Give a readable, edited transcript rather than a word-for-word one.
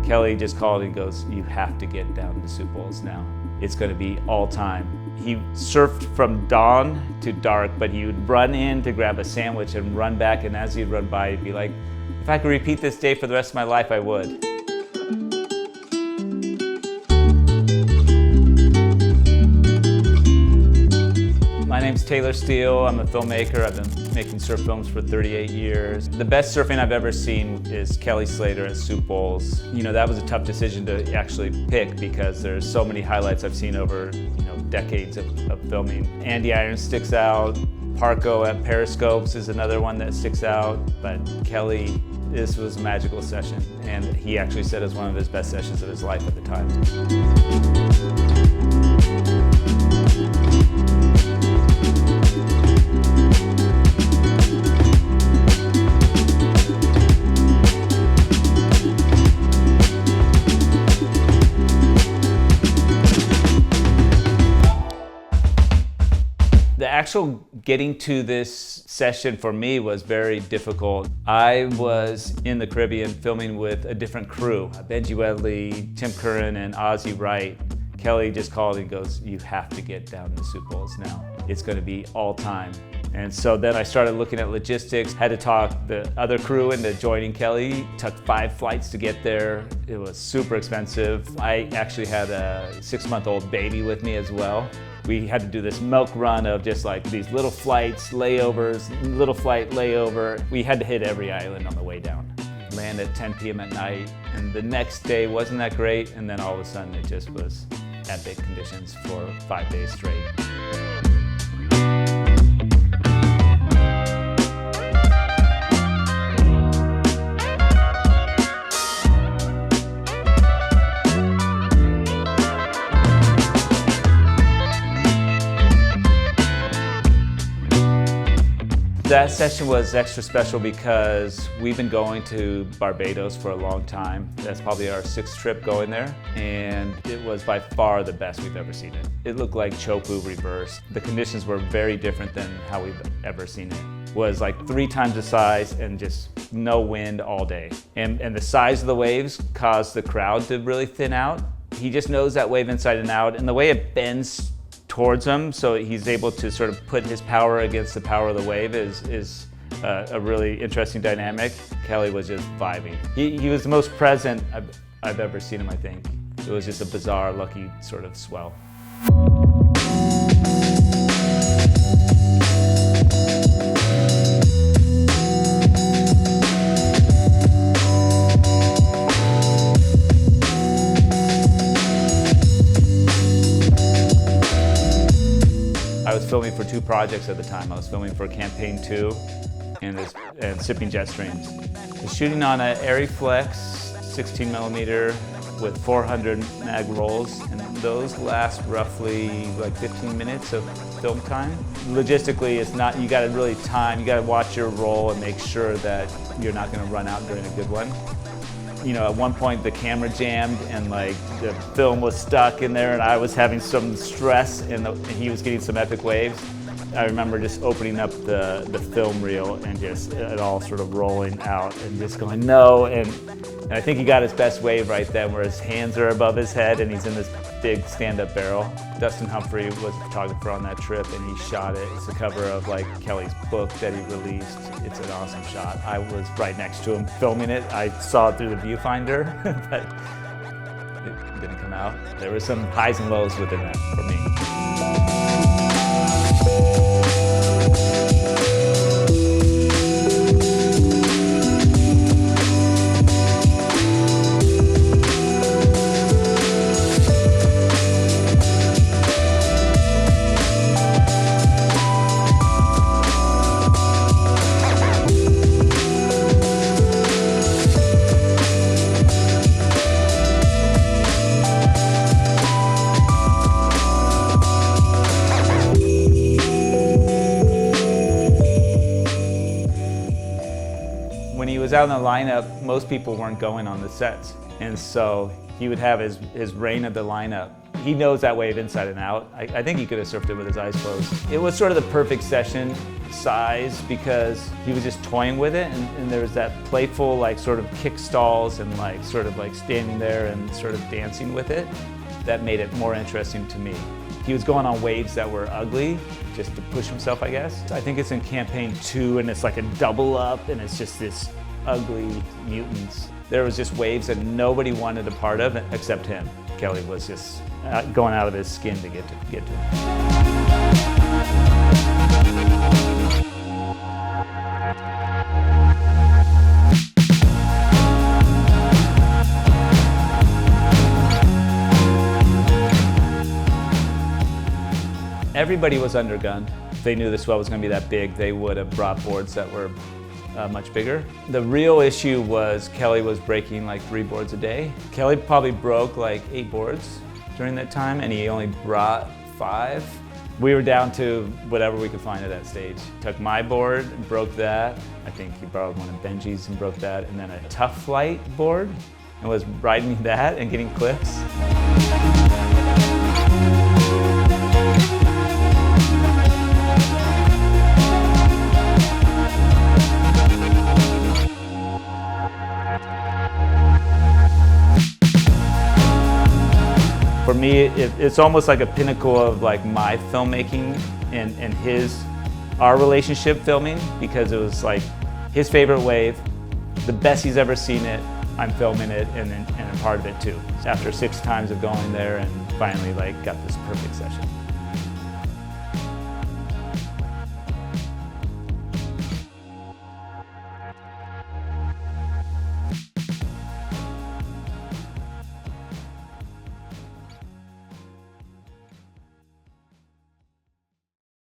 Kelly just called and goes, "You have to get down to Sioux Falls now. It's going to be all time." He surfed from dawn to dark, but he would run in to grab a sandwich and run back, and as he'd run by, he'd be like, "If I could repeat this day for the rest of my life, I would." My name's Taylor Steele. I'm a filmmaker. I've been making surf films for 38 years. The best surfing I've ever seen is Kelly Slater at Sioux Falls. That was a tough decision to actually pick because there's so many highlights I've seen over decades of filming. Andy Irons sticks out. Parco at Periscopes is another one that sticks out. But Kelly, this was a magical session, and he actually said it was one of his best sessions of his life at the time. The actual getting to this session for me was very difficult. I was in the Caribbean filming with a different crew, Benji Wedley, Tim Curran, and Ozzy Wright. Kelly just called and goes, "You have to get down to Sioux Falls now. It's going to be all time." And so then I started looking at logistics, had to talk the other crew into joining Kelly. Took 5 flights to get there. It was super expensive. I actually had a 6-month-old baby with me as well. We had to do this milk run of just like these little flights, layovers, little flight, layover. We had to hit every island on the way down. Land at 10 p.m. at night, and the next day wasn't that great, and then all of a sudden it just was epic conditions for 5 days straight. That session was extra special because we've been going to Barbados for a long time. That's probably our 6th trip going there, and it was by far the best we've ever seen it. It looked like Chopu reversed. The conditions were very different than how we've ever seen it. It was like 3 times the size and just no wind all day. And the size of the waves caused the crowd to really thin out. He just knows that wave inside and out, and the way it bends towards him, so he's able to sort of put his power against the power of the wave is a really interesting dynamic. Kelly was just vibing. He was the most present I've ever seen him, I think. It was just a bizarre, lucky sort of swell. I was filming for 2 projects at the time. I was filming for Campaign 2 and Sipping Jet Streams. I was shooting on an Flex 16mm with 400 mag rolls, and those last roughly like 15 minutes of film time. Logistically, it's not, you gotta really time, you gotta watch your roll and make sure that you're not gonna run out during a good one. At one point the camera jammed and like the film was stuck in there, and I was having some stress and he was getting some epic waves. I remember just opening up the film reel and just it all sort of rolling out and just going, no. And I think he got his best wave right then where his hands are above his head and he's in this big stand-up barrel. Dustin Humphrey was a photographer on that trip and he shot it. It's the cover of like Kelly's book that he released. It's an awesome shot. I was right next to him filming it. I saw it through the viewfinder, but it didn't come out. There were some highs and lows within that for me. When he was out in the lineup, most people weren't going on the sets. And so he would have his reign of the lineup. he knows that wave inside and out. I think he could have surfed it with his eyes closed. It was sort of the perfect session size because he was just toying with it, and there was that playful like sort of kick stalls and like sort of like standing there and sort of dancing with it that made it more interesting to me. He was going on waves that were ugly just to push himself, I guess. I think it's in campaign 2 and it's like a double up and it's just this ugly mutants. There was just waves that nobody wanted a part of except him. Kelly was just going out of his skin to get to him. Everybody was undergunned. If they knew the swell was going to be that big, they would have brought boards that were much bigger. The real issue was Kelly was breaking like 3 boards a day. Kelly probably broke like 8 boards during that time, and he only brought 5. We were down to whatever we could find at that stage. Took my board, broke that. I think he borrowed one of Benji's and broke that, and then a Tough Flight board, and was riding that and getting clips. For me, it's almost like a pinnacle of like my filmmaking and our relationship filming, because it was like his favorite wave, the best he's ever seen it, I'm filming it and a part of it too. After 6 times of going there and finally like got this perfect session.